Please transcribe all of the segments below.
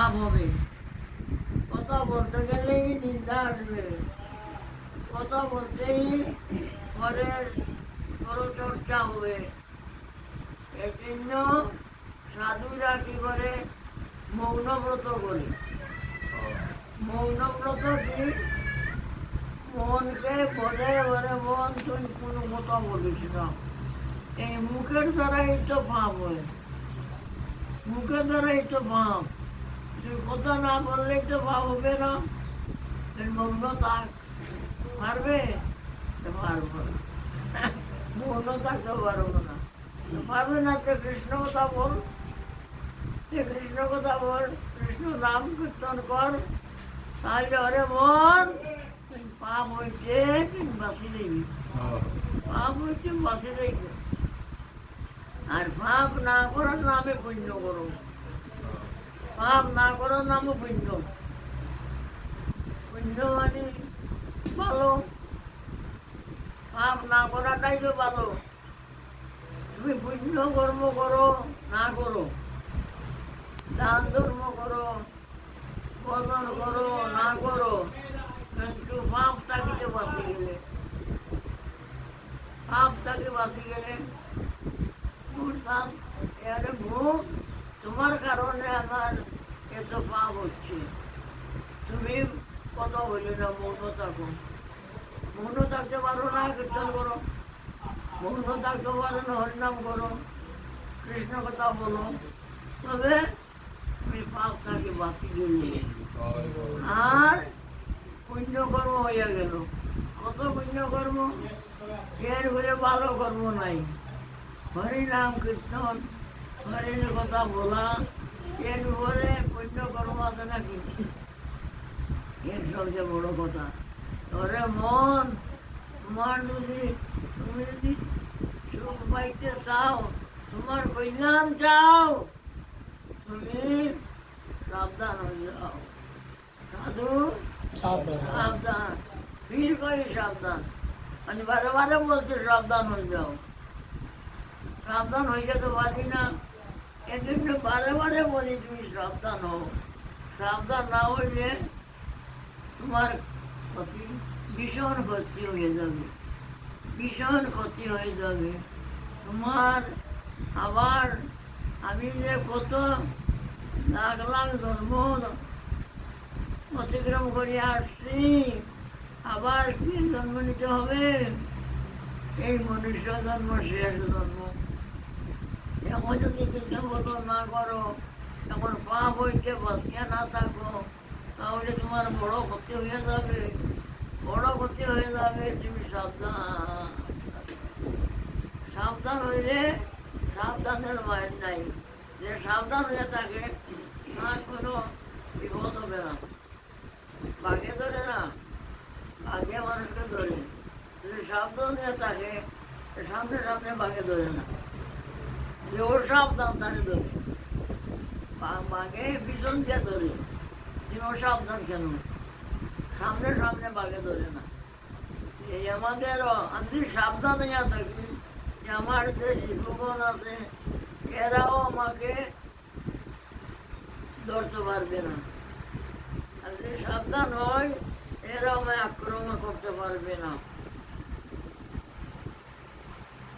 পাপ হবে, কথা বলতে গেলেই নিন্দা আসবে, কথা বলতেই পরের পরচর্চা হবে। এই জন্য সাধুরা কি করে? মৌনব্রত করে। মৌনব্রত কি? মনকে বলে বলে মন তুই কোনো কথা বলিস না। এই মুখের দ্বারাই তো পাপ হয়, মুখের দ্বারাই তো পাপ। তুই কথা না বললেই তো পাপ হবে না। মৌন থাক, পারবে? পারবো না, মৌন থাকতে পারবো না। পারবে না তো কৃষ্ণ কথা বল, কৃষ্ণ কথা বল, কৃষ্ণ নাম কীর্তন কর, তাহলে অরে মন পাপ হয়েছে তুই বাঁচি দেখবি, পাপ হয়েছে বাঁচি দেখবি। আর পাপ না করার নামে পুণ্য করো, পাপ না করার নামে পুণ্য। পুণ্য মানে ভালো, পাপ না করাটাই তো ভালো। তুমি পুণ্য কর্ম করো না করো, দান ধর্ম করো, ভজন করো না করো, কিন্তু পাপ থাকিতে বাঁচি গেলে, পাপ তাকে বাঁচি গেলে অর্থাৎ এর মুখ তোমার কারণে আমার এত পাপ হচ্ছে। তুমি কথা বলি না, মৌন থাকো। মৌন থাকতে পারো না, কীর্তন করো। মৌন থাকতে পারো না, হরিনাম করো, কৃষ্ণ কথা বলো, তবে তুমি পাপ তাকে বাঁচি গেলে। আর পুণ্যকর্ম হইয়া গেল। কত পুণ্যকর্ম, এর ঘরে ভালো কর্ম নাই। হরিনাম কীর্তন, হরিণ কথা বলা, এর উপরে পুণ্যকর্ম আছে নাকি? এর সবচেয়ে বড় কথা। ওরে মন, তোমার যদি তুমি যদি সুখ পাইতে চাও, তোমার কল্যাণ চাও, তুমি সাবধান হয়ে যাও। সাধু সাবধান, ফির কই সাবধান, মানে বারে বারে বলছে সাবধান হয়ে যাও। সাবধান হয়ে যেতে পারি না, এজন্য বারে বারে বলি তুমি সাবধান হও। সাবধান না হইলে তোমার ক্ষতি, ভীষণ ক্ষতি হয়ে যাবে, ভীষণ ক্ষতি হয়ে যাবে তোমার। আবার আমি যে কত লাখ লাখ জন্ম অতিক্রম করে আসছি, আবার কি জন্ম নিতে হবে? এই মনুষ্য জন্ম শেষ জন্ম। এখন যদি চিন্তা বলো না করো, এখন পাপ হইতে বাঁচিয়া না থাকো, তাহলে তোমার বড় ক্ষতি হয়ে যাবে, বড় ক্ষতি হয়ে যাবে। তুমি সাবধান, সাবধান হইলে সাবধানের মায়ের নাই। যে সাবধান হয়ে থাকে তার কোনো বিপদ হবে না। বাঘে ধরে না, বাঘে মানুষকে ধরে। যদি সাবধান হয়ে থাকে সামনে সামনে বাঘে ধরে না, যে ওর সাবধান তাকে ধরে। বাঘে পিছন দিয়ে ধরে, যে ও সাবধান কেন, সামনে সামনে বাঘে ধরে না। এই আমাদেরও আমি সাবধান হইয়া থাকি যে আমার যে জীবন আছে এরাও আমাকে ধরতে পারবে না। আর যদি সাবধান হয় এরাও আমায় আক্রমণ করতে পারবে না।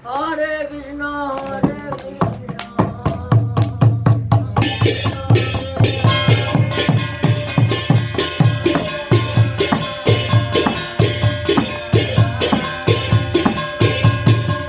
হরে কৃষ্ণ হরে কৃষ্ণ।